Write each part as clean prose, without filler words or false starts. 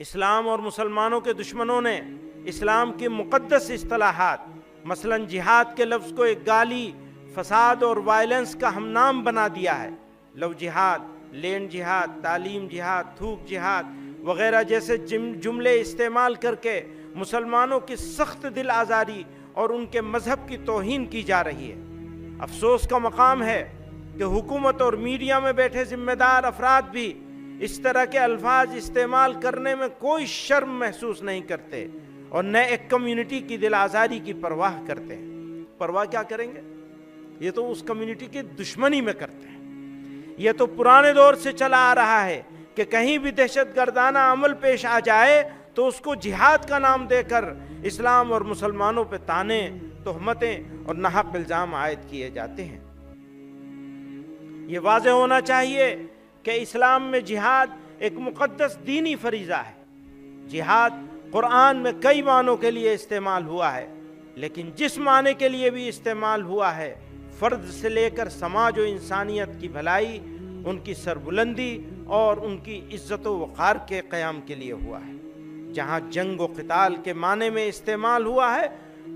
اسلام اور مسلمانوں کے دشمنوں نے اسلام کی مقدس اصطلاحات مثلا جہاد کے لفظ کو ایک گالی، فساد اور وائلنس کا ہم نام بنا دیا ہے۔ لو جہاد، لینڈ جہاد، تعلیم جہاد، تھوک جہاد وغیرہ جیسے جملے استعمال کر کے مسلمانوں کی سخت دل آزاری اور ان کے مذہب کی توہین کی جا رہی ہے۔ افسوس کا مقام ہے کہ حکومت اور میڈیا میں بیٹھے ذمہ دار افراد بھی اس طرح کے الفاظ استعمال کرنے میں کوئی شرم محسوس نہیں کرتے اور نہ ایک کمیونٹی کی دل آزاری کی پرواہ کرتے ہیں۔ پرواہ کیا کریں گے؟ یہ تو اس کمیونٹی کی دشمنی میں کرتے ہیں۔ یہ تو پرانے دور سے چلا آ رہا ہے کہ کہیں بھی دہشت گردانہ عمل پیش آ جائے تو اس کو جہاد کا نام دے کر اسلام اور مسلمانوں پہ طعنے، تہمتیں اور ناحق الزام عائد کیے جاتے ہیں۔ یہ واضح ہونا چاہیے کہ اسلام میں جہاد ایک مقدس دینی فریضہ ہے۔ جہاد قرآن میں کئی معنوں کے لیے استعمال ہوا ہے، لیکن جس معنی کے لیے بھی استعمال ہوا ہے فرد سے لے کر سماج و انسانیت کی بھلائی، ان کی سربلندی اور ان کی عزت و وقار کے قیام کے لیے ہوا ہے۔ جہاں جنگ و قتال کے معنی میں استعمال ہوا ہے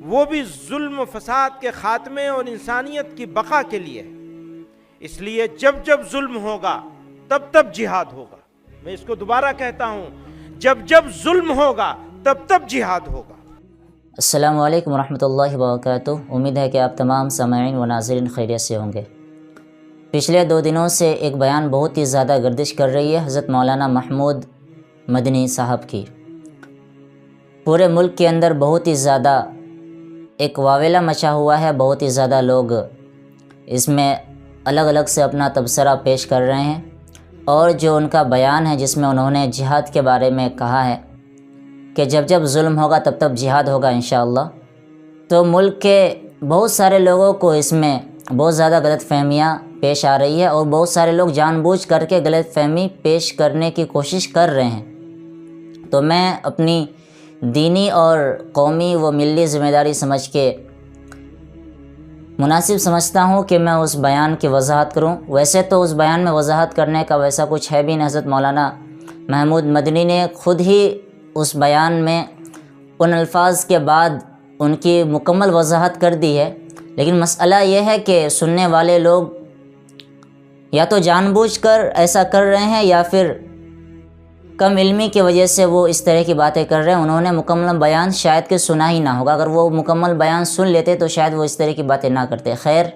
وہ بھی ظلم و فساد کے خاتمے اور انسانیت کی بقا کے لیے ہے۔ اس لیے جب جب ظلم ہوگا تب تب جہاد ہوگا۔ میں اس کو دوبارہ کہتا ہوں، جب جب ظلم ہوگا تب تب جہاد ہوگا۔ السلام علیکم ورحمۃ اللہ وبرکاتہ۔ امید ہے کہ آپ تمام سامعین و ناظرین خیریت سے ہوں گے۔ پچھلے 2 دنوں سے ایک بیان بہت ہی زیادہ گردش کر رہی ہے حضرت مولانا محمود مدنی صاحب کی۔ پورے ملک کے اندر بہت ہی زیادہ ایک واویلا مچا ہوا ہے، بہت ہی زیادہ لوگ اس میں الگ الگ سے اپنا تبصرہ پیش کر رہے ہیں، اور جو ان کا بیان ہے جس میں انہوں نے جہاد کے بارے میں کہا ہے کہ جب جب ظلم ہوگا تب تب جہاد ہوگا انشاءاللہ، تو ملک کے بہت سارے لوگوں کو اس میں بہت زیادہ غلط فہمیاں پیش آ رہی ہے، اور بہت سارے لوگ جان بوجھ کر کے غلط فہمی پیش کرنے کی کوشش کر رہے ہیں۔ تو میں اپنی دینی اور قومی و ملی ذمہ داری سمجھ کے مناسب سمجھتا ہوں کہ میں اس بیان کی وضاحت کروں۔ ویسے تو اس بیان میں وضاحت کرنے کا ویسا کچھ ہے بھی نہیں، حضرت مولانا محمود مدنی نے خود ہی اس بیان میں ان الفاظ کے بعد ان کی مکمل وضاحت کر دی ہے، لیکن مسئلہ یہ ہے کہ سننے والے لوگ یا تو جان بوجھ کر ایسا کر رہے ہیں یا پھر کم علمی کی وجہ سے وہ اس طرح کی باتیں کر رہے ہیں۔ انہوں نے مکمل بیان شاید کہ سنا ہی نہ ہوگا، اگر وہ مکمل بیان سن لیتے تو شاید وہ اس طرح کی باتیں نہ کرتے۔ خیر،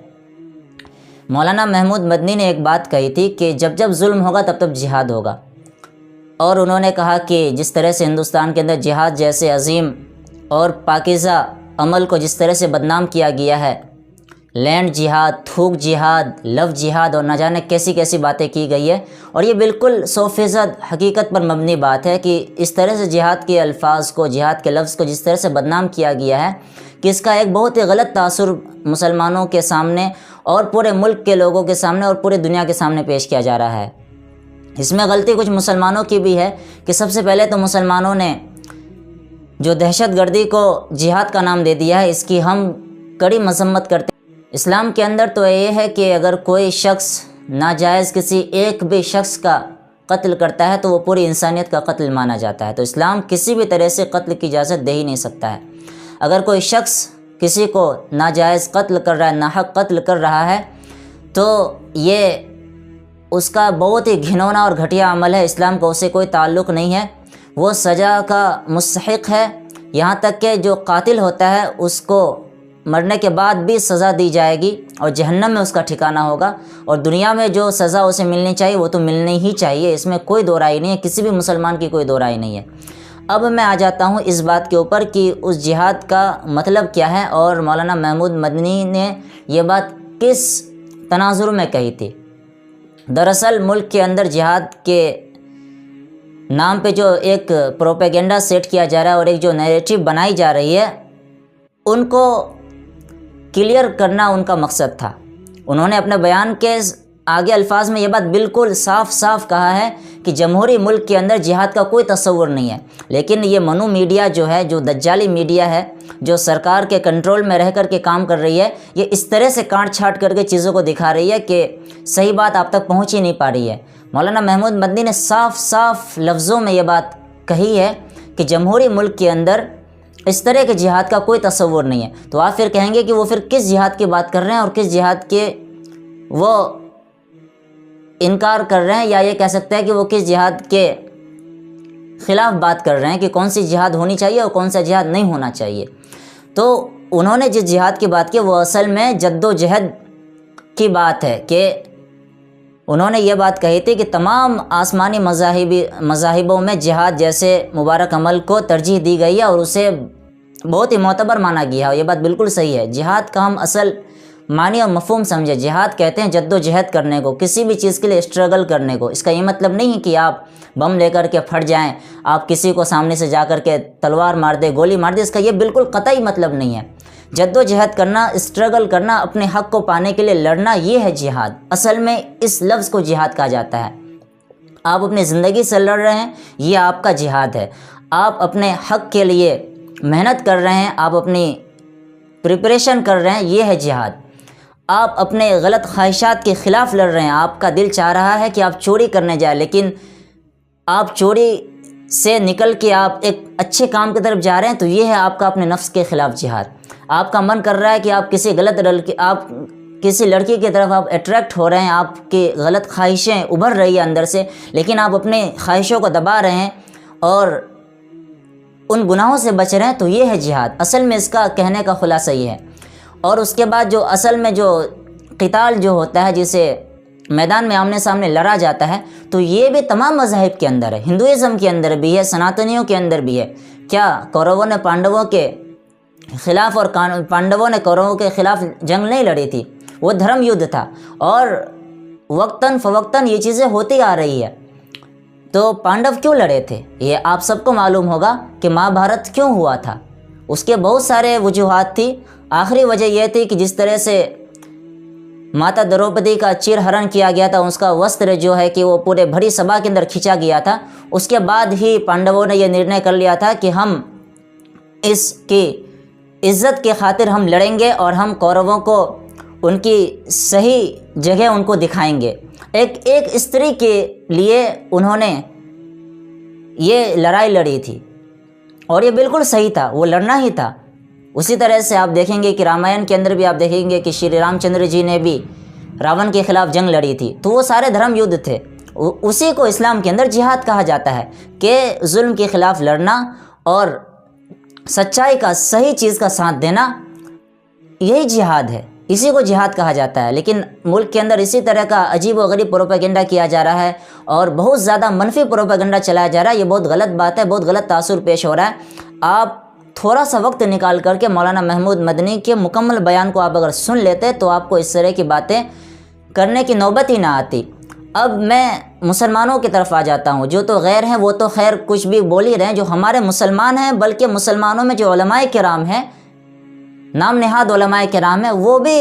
مولانا محمود مدنی نے ایک بات کہی تھی کہ جب جب ظلم ہوگا تب تب جہاد ہوگا، اور انہوں نے کہا کہ جس طرح سے ہندوستان کے اندر جہاد جیسے عظیم اور پاکیزہ عمل کو جس طرح سے بدنام کیا گیا ہے، لینڈ جہاد، تھوک جہاد، لو جہاد اور نہ جانے کیسی کیسی باتیں کی گئی ہے، اور یہ بالکل 100% حقیقت پر مبنی بات ہے کہ اس طرح سے جہاد کے الفاظ کو، جہاد کے لفظ کو جس طرح سے بدنام کیا گیا ہے کہ اس کا ایک بہت ہی غلط تاثر مسلمانوں کے سامنے اور پورے ملک کے لوگوں کے سامنے اور پورے دنیا کے سامنے پیش کیا جا رہا ہے۔ اس میں غلطی کچھ مسلمانوں کی بھی ہے کہ سب سے پہلے تو مسلمانوں نے جو دہشت گردی کو جہاد کا نام دے دیا ہے، اس کی ہم کڑی مذمت کرتے ہیں۔ اسلام کے اندر تو یہ ہے کہ اگر کوئی شخص ناجائز کسی ایک بھی شخص کا قتل کرتا ہے تو وہ پوری انسانیت کا قتل مانا جاتا ہے، تو اسلام کسی بھی طرح سے قتل کی اجازت دے ہی نہیں سکتا ہے۔ اگر کوئی شخص کسی کو ناجائز قتل کر رہا ہے، ناحق قتل کر رہا ہے، تو یہ اس کا بہت ہی گھنونا اور گھٹیا عمل ہے، اسلام کو اس سے کوئی تعلق نہیں ہے، وہ سزا کا مستحق ہے۔ یہاں تک کہ جو قاتل ہوتا ہے اس کو مرنے کے بعد بھی سزا دی جائے گی اور جہنم میں اس کا ٹھکانہ ہوگا، اور دنیا میں جو سزا اسے ملنی چاہیے وہ تو ملنی ہی چاہیے، اس میں کوئی دو رائے نہیں ہے، کسی بھی مسلمان کی کوئی دو رائے نہیں ہے۔ اب میں آ جاتا ہوں اس بات کے اوپر کہ اس جہاد کا مطلب کیا ہے اور مولانا محمود مدنی نے یہ بات کس تناظر میں کہی تھی۔ دراصل ملک کے اندر جہاد کے نام پہ جو ایک پروپیگنڈا سیٹ کیا جا رہا ہے اور ایک جو نیریٹو بنائی جا رہی ہے، ان کو کلیئر کرنا ان کا مقصد تھا۔ انہوں نے اپنے بیان کے آگے الفاظ میں یہ بات بالکل صاف صاف کہا ہے کہ جمہوری ملک کے اندر جہاد کا کوئی تصور نہیں ہے، لیکن یہ منو میڈیا جو ہے، جو دجالی میڈیا ہے، جو سرکار کے کنٹرول میں رہ کر کے کام کر رہی ہے، یہ اس طرح سے کاٹ چھانٹ کر کے چیزوں کو دکھا رہی ہے کہ صحیح بات آپ تک پہنچ ہی نہیں پا رہی ہے۔ مولانا محمود مدنی نے صاف صاف لفظوں میں یہ بات کہی ہے کہ جمہوری ملک کے اندر اس طرح کے جہاد کا کوئی تصور نہیں ہے، تو آپ پھر کہیں گے کہ وہ پھر کس جہاد کی بات کر رہے ہیں اور کس جہاد کے وہ انکار کر رہے ہیں، یا یہ کہہ سکتے ہیں کہ وہ کس جہاد کے خلاف بات کر رہے ہیں کہ کون سی جہاد ہونی چاہیے اور کون سا جہاد نہیں ہونا چاہیے۔ تو انہوں نے جس جہاد کی بات کی وہ اصل میں جد و جہد کی بات ہے، کہ انہوں نے یہ بات کہی تھی کہ تمام آسمانی مذاہبوں میں جہاد جیسے مبارک عمل کو ترجیح دی گئی ہے اور اسے بہت ہی معتبر مانا گیا ہے، اور یہ بات بالکل صحیح ہے۔ جہاد کا ہم اصل معنی اور مفہوم سمجھے، جہاد کہتے ہیں جد و جہد کرنے کو، کسی بھی چیز کے لیے اسٹرگل کرنے کو۔ اس کا یہ مطلب نہیں ہے کہ آپ بم لے کر کے پھٹ جائیں، آپ کسی کو سامنے سے جا کر کے تلوار مار دے، گولی مار دے، اس کا یہ بالکل قطعی مطلب نہیں ہے۔ جد و جہد کرنا، اسٹرگل کرنا، اپنے حق کو پانے کے لیے لڑنا، یہ ہے جہاد۔ اصل میں اس لفظ کو جہاد کہا جاتا ہے۔ آپ اپنی زندگی سے لڑ رہے ہیں، یہ آپ کا جہاد ہے۔ آپ اپنے حق کے لیے محنت کر رہے ہیں، آپ اپنی پریپریشن کر رہے ہیں، یہ ہے جہاد۔ آپ اپنے غلط خواہشات کے خلاف لڑ رہے ہیں، آپ کا دل چاہ رہا ہے کہ آپ چوری کرنے جائیں، لیکن آپ چوری سے نکل کے آپ ایک اچھے کام کی طرف جا رہے ہیں، تو یہ ہے آپ کا اپنے نفس کے خلاف جہاد۔ آپ کا من کر رہا ہے کہ آپ کسی لڑکی کی طرف آپ اٹریکٹ ہو رہے ہیں، آپ کی غلط خواہشیں ابھر رہی ہیں اندر سے، لیکن آپ اپنے خواہشوں کو دبا رہے ہیں اور ان گناہوں سے بچ رہے ہیں، تو یہ ہے جہاد۔ اصل میں اس کا کہنے کا خلاصہ یہ ہے۔ اور اس کے بعد جو اصل میں جو قتال جو ہوتا ہے، جسے میدان میں آمنے سامنے لڑا جاتا ہے، تو یہ بھی تمام مذاہب کے اندر ہے، ہندوازم کے اندر بھی ہے، سناتنیوں کے اندر بھی ہے۔ کیا کورووں نے پانڈووں کے خلاف اور پانڈووں نے کورووں کے خلاف جنگ نہیں لڑی تھی؟ وہ دھرم یدھ تھا، اور وقتاً فوقتاً یہ چیزیں ہوتی آ رہی ہے۔ تو پانڈو کیوں لڑے تھے؟ یہ آپ سب کو معلوم ہوگا کہ مہا بھارت کیوں ہوا تھا۔ اس کے بہت سارے وجوہات تھی، آخری وجہ یہ تھی کہ جس طرح سے ماتا دروپدی کا چیر ہرن کیا گیا تھا، اس کا وستر جو ہے کہ وہ پورے بھری سبھا کے اندر کھینچا گیا تھا، اس کے بعد ہی پانڈووں نے یہ نرنے کر لیا تھا کہ ہم اس کی عزت کی خاطر ہم لڑیں گے اور ہم کورووں کو ان کی صحیح جگہ ان کو دکھائیں گے۔ ایک استری کے لیے انہوں نے یہ لڑائی لڑی تھی، اور یہ بالکل صحیح تھا، وہ لڑنا ہی تھا۔ اسی طرح سے آپ دیکھیں گے کہ رامائن کے اندر بھی آپ دیکھیں گے کہ شری رام چندر جی نے بھی راون کے خلاف جنگ لڑی تھی، تو وہ سارے دھرم یدھ تھے۔ اسی کو اسلام کے اندر جہاد کہا جاتا ہے، کہ ظلم کے خلاف لڑنا اور سچائی کا، صحیح چیز کا ساتھ دینا، یہی جہاد ہے، اسی کو جہاد کہا جاتا ہے۔ لیکن ملک کے اندر اسی طرح کا عجیب و غریب پروپیگنڈا کیا جا رہا ہے، اور بہت زیادہ منفی پروپیگنڈا چلایا جا رہا ہے۔ یہ بہت غلط بات ہے، بہت غلط تاثر پیش ہو رہا ہے۔ آپ تھوڑا سا وقت نکال کر کے مولانا محمود مدنی کے مکمل بیان کو آپ اگر سن لیتے تو آپ کو اس طرح کی باتیں کرنے کی نوبت ہی نہ آتی۔ اب میں مسلمانوں کی طرف آ جاتا ہوں۔ جو تو غیر ہیں وہ تو خیر کچھ بھی بول ہی رہے ہیں، جو ہمارے مسلمان ہیں، بلکہ مسلمانوں میں جو علماء کرام ہیں، نام نہاد علماء کرام ہیں، وہ بھی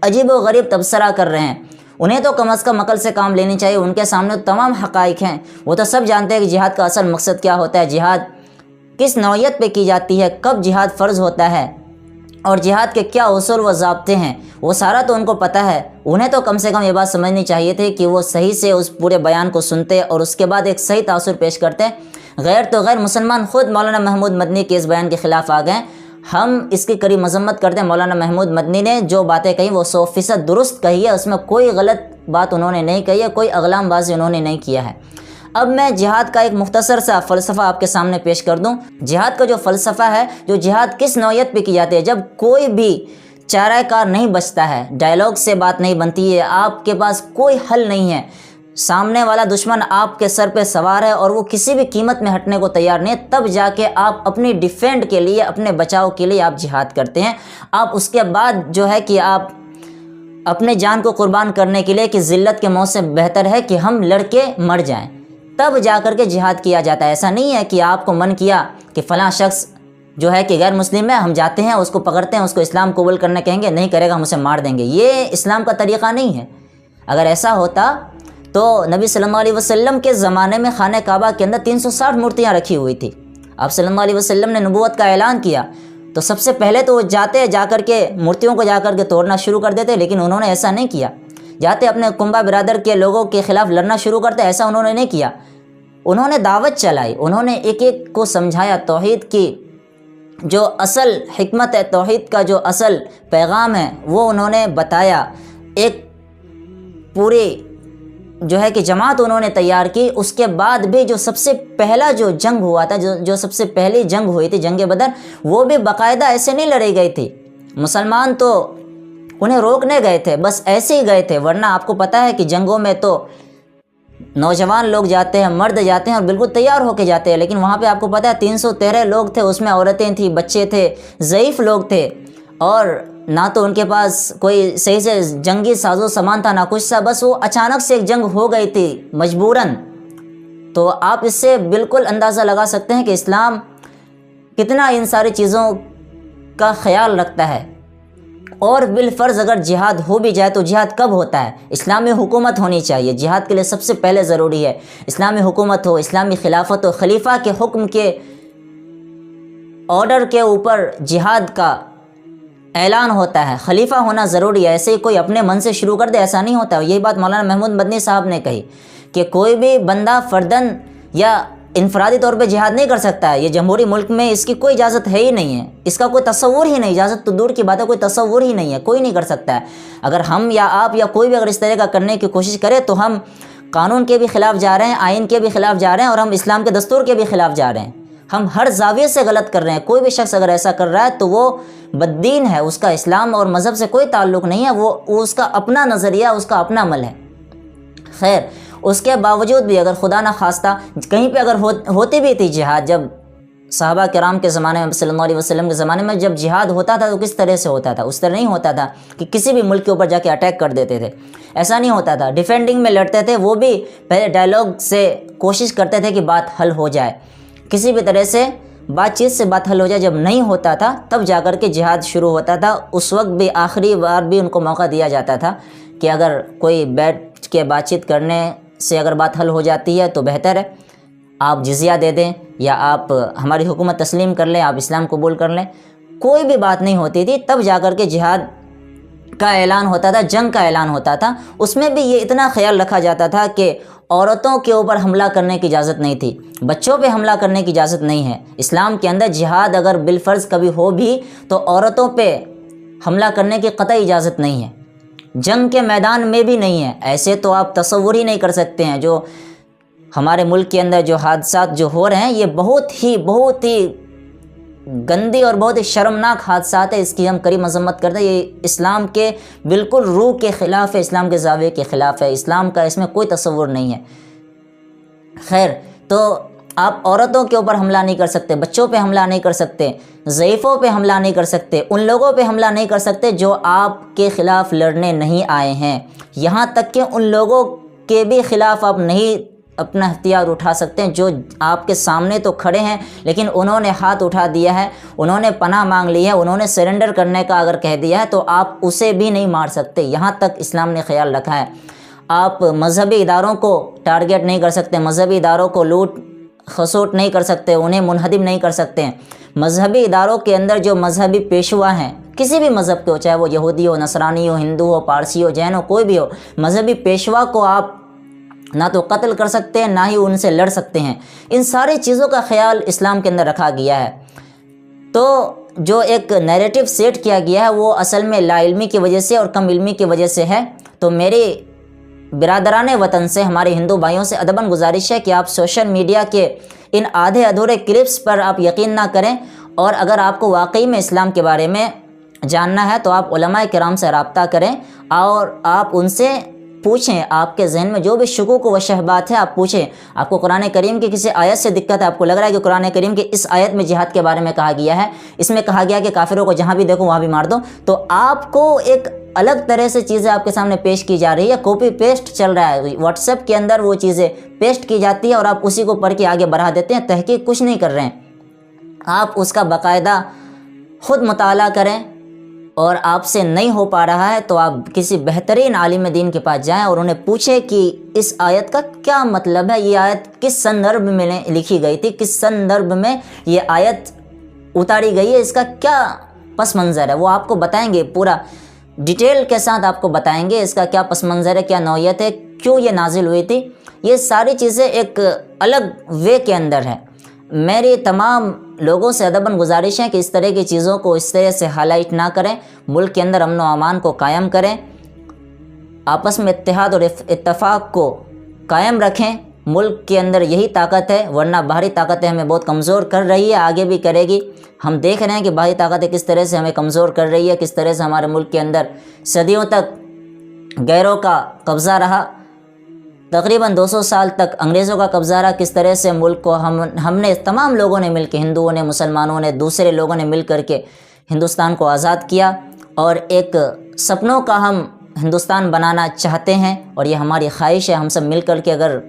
عجیب و غریب تبصرہ کر رہے ہیں۔ انہیں تو کم از کم عقل سے کام لینی چاہیے، ان کے سامنے تمام حقائق ہیں، وہ تو سب جانتے ہیں کہ جہاد کا اصل مقصد کیا ہوتا ہے، جہاد کس نوعیت پہ کی جاتی ہے، کب جہاد فرض ہوتا ہے، اور جہاد کے کیا اصول و ضابطے ہیں، وہ سارا تو ان کو پتہ ہے۔ انہیں تو کم سے کم یہ بات سمجھنی چاہیے تھی کہ وہ صحیح سے اس پورے بیان کو سنتے اور اس کے بعد ایک صحیح تاثر پیش کرتے۔ غیر تو غیر مسلمان خود مولانا محمود مدنی کے اس بیان کے خلاف آ گئے۔ ہم اس کی کڑی مذمت کرتے ہیں۔ مولانا محمود مدنی نے جو باتیں کہیں وہ 100% درست کہی ہے، اس میں کوئی غلط بات انہوں نے نہیں کہی ہے، کوئی اغلام بازی انہوں نے نہیں کیا ہے۔ اب میں جہاد کا ایک مختصر سا فلسفہ آپ کے سامنے پیش کر دوں۔ جہاد کا جو فلسفہ ہے، جو جہاد کس نوعیت پہ کی جاتی ہے، جب کوئی بھی چارہ کار نہیں بچتا ہے، ڈائلاگ سے بات نہیں بنتی ہے، آپ کے پاس کوئی حل نہیں ہے، سامنے والا دشمن آپ کے سر پہ سوار ہے اور وہ کسی بھی قیمت میں ہٹنے کو تیار نہیں ہے، تب جا کے آپ اپنی ڈیفینڈ کے لیے، اپنے بچاؤ کے لیے آپ جہاد کرتے ہیں۔ آپ اس کے بعد جو ہے کہ آپ اپنے جان کو قربان کرنے کے لیے کہ ذلت کے موت سے بہتر ہے کہ ہم لڑ کے مر جائیں، تب جا کر کے جہاد کیا جاتا ہے۔ ایسا نہیں ہے کہ آپ کو من کیا کہ فلاں شخص جو ہے کہ غیر مسلم ہے، ہم جاتے ہیں اس کو پکڑتے ہیں، اس کو اسلام قبول کرنے کہیں گے، نہیں کرے گا ہم اسے مار دیں گے۔ یہ اسلام کا طریقہ نہیں ہے۔ اگر ایسا ہوتا تو نبی صلی اللہ علیہ وسلم کے زمانے میں خانہ کعبہ کے اندر 360 مورتیاں رکھی ہوئی تھی۔ آپ صلی اللہ علیہ وسلم نے نبوت کا اعلان کیا تو سب سے پہلے تو وہ جا کر کے مورتیوں کو جا کر کے توڑنا شروع کر دیتے، لیکن انہوں نے ایسا نہیں کیا۔ جاتے اپنے کنبہ برادر کے لوگوں کے خلاف لڑنا شروع کرتے، ایسا انہوں نے نہیں کیا۔ انہوں نے دعوت چلائی، انہوں نے ایک ایک کو سمجھایا، توحید کی جو اصل حکمت ہے، توحید کا جو اصل پیغام ہے وہ انہوں نے بتایا۔ ایک پوری جو ہے کہ جماعت انہوں نے تیار کی۔ اس کے بعد بھی جو سب سے پہلا جو جنگ ہوا تھا، جو سب سے پہلی جنگ ہوئی تھی، جنگ بدر، وہ بھی باقاعدہ ایسے نہیں لڑی گئی تھی۔ مسلمان تو انہیں روکنے گئے تھے، بس ایسے ہی گئے تھے، ورنہ آپ کو پتہ ہے کہ جنگوں میں تو نوجوان لوگ جاتے ہیں، مرد جاتے ہیں اور بالکل تیار ہو کے جاتے ہیں، لیکن وہاں پہ آپ کو پتہ ہے 313 لوگ تھے، اس میں عورتیں تھیں، بچے تھے، ضعیف لوگ تھے، اور نہ تو ان کے پاس کوئی صحیح سے جنگی ساز و سامان تھا، نہ کچھ تھا، بس وہ اچانک سے ایک جنگ ہو گئی تھی مجبوراً۔ تو آپ اس سے بالکل اندازہ لگا سکتے ہیں کہ اسلام کتنا ان ساری چیزوں کا خیال رکھتا ہے۔ اور بالفرض اگر جہاد ہو بھی جائے تو جہاد کب ہوتا ہے؟ اسلامی حکومت ہونی چاہیے، جہاد کے لیے سب سے پہلے ضروری ہے اسلامی حکومت ہو، اسلامی خلافت ہو، خلیفہ کے حکم کے آرڈر کے اوپر جہاد کا اعلان ہوتا ہے، خلیفہ ہونا ضروری ہے۔ ایسے ہی کوئی اپنے من سے شروع کر دے ایسا نہیں ہوتا۔ یہی بات مولانا محمود مدنی صاحب نے کہی کہ کوئی بھی بندہ فردن یا انفرادی طور پہ جہاد نہیں کر سکتا ہے، یہ جمہوری ملک میں اس کی کوئی اجازت ہے ہی نہیں ہے، اس کا کوئی تصور ہی نہیں، اجازت تو دور کی بات ہے، کوئی تصور ہی نہیں ہے، کوئی نہیں کر سکتا ہے۔ اگر ہم یا آپ یا کوئی بھی اگر اس طرح کا کرنے کی کوشش کرے تو ہم قانون کے بھی خلاف جا رہے ہیں، آئین کے بھی خلاف جا رہے ہیں، اور ہم اسلام کے دستور کے بھی خلاف جا رہے ہیں، ہم ہر زاویے سے غلط کر رہے ہیں۔ کوئی بھی شخص اگر ایسا کر رہا ہے تو وہ بددین ہے، اس کا اسلام اور مذہب سے کوئی تعلق نہیں ہے، وہ اس کا اپنا نظریہ، اس کا اپنا عمل ہے۔ خیر، اس کے باوجود بھی اگر خدا نہ خواستہ کہیں پہ اگر ہوتی بھی تھی جہاد، جب صحابہ کرام کے زمانے میں، صلی اللہ علیہ وسلم کے زمانے میں جب جہاد ہوتا تھا تو کس طرح سے ہوتا تھا؟ اس طرح نہیں ہوتا تھا کہ کسی بھی ملک کے اوپر جا کے اٹیک کر دیتے تھے، ایسا نہیں ہوتا تھا، ڈیفینڈنگ میں لڑتے تھے، وہ بھی پہلے ڈائلاگ سے کوشش کرتے تھے کہ بات حل ہو جائے، کسی بھی طرح سے بات چیت سے بات حل ہو جائے۔ جب نہیں ہوتا تھا تب جا کر کے جہاد شروع ہوتا تھا۔ اس وقت بھی آخری بار بھی ان کو موقع دیا جاتا تھا کہ اگر کوئی بیٹھ کے بات چیت کرنے سے اگر بات حل ہو جاتی ہے تو بہتر ہے، آپ جزیہ دے دیں یا آپ ہماری حکومت تسلیم کر لیں، آپ اسلام قبول کر لیں۔ کوئی بھی بات نہیں ہوتی تھی، تب جا کر کے جہاد کا اعلان ہوتا تھا، جنگ کا اعلان ہوتا تھا۔ اس میں بھی یہ اتنا خیال رکھا جاتا تھا کہ عورتوں کے اوپر حملہ کرنے کی اجازت نہیں تھی، بچوں پہ حملہ کرنے کی اجازت نہیں ہے۔ اسلام کے اندر جہاد اگر بالفرض کبھی ہو بھی تو عورتوں پہ حملہ کرنے کی قطعی اجازت نہیں ہے، جنگ کے میدان میں بھی نہیں ہے۔ ایسے تو آپ تصور ہی نہیں کر سکتے ہیں جو ہمارے ملک کے اندر جو حادثات جو ہو رہے ہیں، یہ بہت ہی گندی اور بہت ہی شرمناک حادثات ہیں، اس کی ہم کڑی مذمت کرتے ہیں۔ یہ اسلام کے بالکل روح کے خلاف ہے، اسلام کے زاویے کے خلاف ہے، اسلام کا اس میں کوئی تصور نہیں ہے۔ خیر، تو آپ عورتوں کے اوپر حملہ نہیں کر سکتے، بچوں پہ حملہ نہیں کر سکتے، ضعیفوں پہ حملہ نہیں کر سکتے، ان لوگوں پہ حملہ نہیں کر سکتے جو آپ کے خلاف لڑنے نہیں آئے ہیں، یہاں تک کہ ان لوگوں کے بھی خلاف آپ نہیں اپنا ہتھیار اٹھا سکتے ہیں جو آپ کے سامنے تو کھڑے ہیں لیکن انہوں نے ہاتھ اٹھا دیا ہے، انہوں نے پناہ مانگ لی ہے، انہوں نے سرنڈر کرنے کا اگر کہہ دیا ہے تو آپ اسے بھی نہیں مار سکتے۔ یہاں تک اسلام نے خیال رکھا ہے۔ آپ مذہبی اداروں کو ٹارگیٹ نہیں کر سکتے، مذہبی اداروں کو لوٹ خسوٹ نہیں کر سکتے، انہیں منہدم نہیں کر سکتے ہیں۔ مذہبی اداروں کے اندر جو مذہبی پیشوا ہیں، کسی بھی مذہب کے ہو، چاہے وہ یہودی ہو، نصرانی ہو، ہندو ہو، پارسی ہو، جین ہو، کوئی بھی ہو، مذہبی پیشوا کو آپ نہ تو قتل کر سکتے ہیں، نہ ہی ان سے لڑ سکتے ہیں۔ ان ساری چیزوں کا خیال اسلام کے اندر رکھا گیا ہے۔ تو جو ایک نیریٹو سیٹ کیا گیا ہے وہ اصل میں لا علمی کی وجہ سے اور کم علمی کی وجہ سے ہے۔ تو میری برادران وطن سے، ہمارے ہندو بھائیوں سے ادباً گزارش ہے کہ آپ سوشل میڈیا کے ان آدھے ادھورے کلپس پر آپ یقین نہ کریں، اور اگر آپ کو واقعی میں اسلام کے بارے میں جاننا ہے تو آپ علماء کرام سے رابطہ کریں اور آپ ان سے پوچھیں، آپ کے ذہن میں جو بھی شکوک و شبہات ہے آپ پوچھیں۔ آپ کو قرآن کریم کی کسی آیت سے دقت ہے، آپ کو لگ رہا ہے کہ قرآن کریم کی اس آیت میں جہاد کے بارے میں کہا گیا ہے، اس میں کہا گیا کہ کافروں کو جہاں بھی دیکھو وہاں بھی مار دو، تو آپ کو ایک الگ طرح سے چیزیں آپ کے سامنے پیش کی جا رہی ہے، کاپی پیسٹ چل رہا ہے، واٹس ایپ کے اندر وہ چیزیں پیسٹ کی جاتی ہے اور آپ اسی کو پڑھ کے آگے بڑھا دیتے ہیں، تحقیق کچھ نہیں کر رہے ہیں۔ آپ اس کا باقاعدہ خود مطالعہ کریں، اور آپ سے نہیں ہو پا رہا ہے تو آپ کسی بہترین عالم دین کے پاس جائیں اور انہیں پوچھیں کہ اس آیت کا کیا مطلب ہے، یہ آیت کس سندرب میں لکھی گئی تھی، کس سندرب میں یہ آیت اتاری گئی ہے، اس کا کیا پس منظر ہے، وہ آپ کو بتائیں گے، پورا ڈیٹیل کے ساتھ آپ کو بتائیں گے اس کا کیا پس منظر ہے، کیا نوعیت ہے، کیوں یہ نازل ہوئی تھی، یہ ساری چیزیں ایک الگ وے کے اندر ہیں۔ میری تمام لوگوں سے ادباً گزارش ہے کہ اس طرح کی چیزوں کو اس طرح سے ہائی لائٹ نہ کریں، ملک کے اندر امن و امان کو قائم کریں، آپس میں اتحاد اور اتفاق کو قائم رکھیں۔ ملک کے اندر یہی طاقت ہے، ورنہ باہری طاقتیں ہمیں بہت کمزور کر رہی ہے، آگے بھی کرے گی۔ ہم دیکھ رہے ہیں کہ باہری طاقتیں کس طرح سے ہمیں کمزور کر رہی ہے، کس طرح سے ہمارے ملک کے اندر صدیوں تک غیروں کا قبضہ رہا، تقریباً 200 سال تک انگریزوں کا قبضہ رہا، کس طرح سے ملک کو ہم نے تمام لوگوں نے مل کے، ہندوؤں نے، مسلمانوں نے، دوسرے لوگوں نے مل کر کے ہندوستان کو آزاد کیا، اور ایک سپنوں کا ہم ہندوستان بنانا چاہتے ہیں، اور یہ ہماری خواہش ہے۔ ہم سب مل کر کے اگر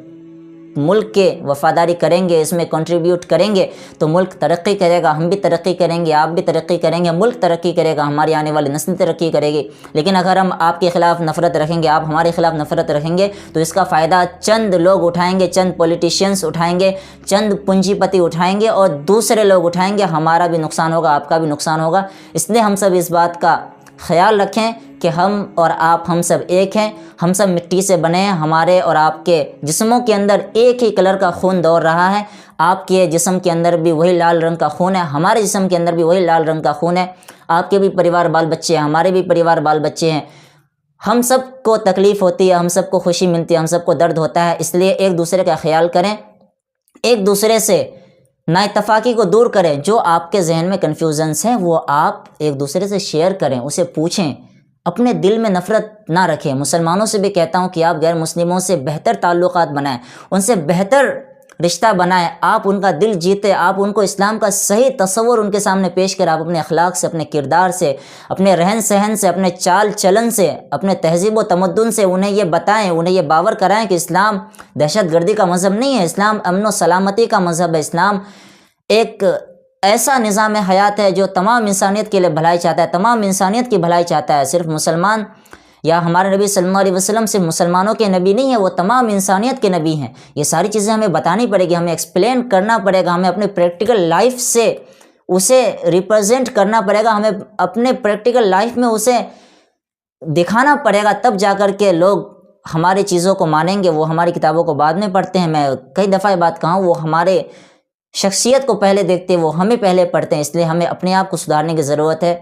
ملک کے وفاداری کریں گے، اس میں کنٹریبیوٹ کریں گے تو ملک ترقی کرے گا، ہم بھی ترقی کریں گے، آپ بھی ترقی کریں گے، ملک ترقی کرے گا، ہماری آنے والی نسل ترقی کرے گی۔ لیکن اگر ہم آپ کے خلاف نفرت رکھیں گے، آپ ہمارے خلاف نفرت رکھیں گے، تو اس کا فائدہ چند لوگ اٹھائیں گے، چند پولیٹیشینز اٹھائیں گے، چند پونجی پتی اٹھائیں گے، اور دوسرے لوگ اٹھائیں گے، ہمارا بھی نقصان ہوگا، آپ کا بھی نقصان ہوگا۔ اس لیے ہم سب اس بات کا خیال رکھیں کہ ہم اور آپ، ہم سب ایک ہیں، ہم سب مٹی سے بنے ہیں، ہمارے اور آپ کے جسموں کے اندر ایک ہی کلر کا خون دوڑ رہا ہے، آپ کے جسم کے اندر بھی وہی لال رنگ کا خون ہے، ہمارے جسم کے اندر بھی وہی لال رنگ کا خون ہے، آپ کے بھی پریوار بال بچے ہیں، ہمارے بھی پریوار بال بچے ہیں، ہم سب کو تکلیف ہوتی ہے، ہم سب کو خوشی ملتی ہے، ہم سب کو درد ہوتا ہے۔ اس لیے ایک دوسرے کا خیال کریں، ایک دوسرے سے نا اتفاقی کو دور کریں، جو آپ کے ذہن میں کنفیوژنس ہیں وہ آپ ایک دوسرے سے شیئر کریں، اسے پوچھیں، اپنے دل میں نفرت نہ رکھیں۔ مسلمانوں سے بھی کہتا ہوں کہ آپ غیر مسلموں سے بہتر تعلقات بنائیں، ان سے بہتر رشتہ بنائیں، آپ ان کا دل جیتے، آپ ان کو اسلام کا صحیح تصور ان کے سامنے پیش کریں، آپ اپنے اخلاق سے، اپنے کردار سے، اپنے رہن سہن سے، اپنے چال چلن سے، اپنے تہذیب و تمدن سے انہیں یہ بتائیں، انہیں یہ باور کرائیں کہ اسلام دہشت گردی کا مذہب نہیں ہے، اسلام امن و سلامتی کا مذہب ہے، اسلام ایک ایسا نظام حیات ہے جو تمام انسانیت کے لیے بھلائی چاہتا ہے، تمام انسانیت کی بھلائی چاہتا ہے۔ صرف مسلمان یا ہمارے نبی صلی اللہ علیہ وسلم صرف مسلمانوں کے نبی نہیں ہیں، وہ تمام انسانیت کے نبی ہیں۔ یہ ساری چیزیں ہمیں بتانی پڑے گی، ہمیں ایکسپلین کرنا پڑے گا، ہمیں اپنے پریکٹیکل لائف سے اسے ریپرزینٹ کرنا پڑے گا، ہمیں اپنے پریکٹیکل لائف میں اسے دکھانا پڑے گا، تب جا کر کے لوگ ہماری چیزوں کو مانیں گے۔ وہ ہماری کتابوں کو بعد میں پڑھتے ہیں، میں کئی دفعہ یہ بات کہا ہوں، وہ ہمارے شخصیت کو پہلے دیکھتے ہیں، وہ ہمیں پہلے پڑھتے ہیں۔ اس لیے ہمیں اپنے آپ کو سدھارنے کی ضرورت ہے۔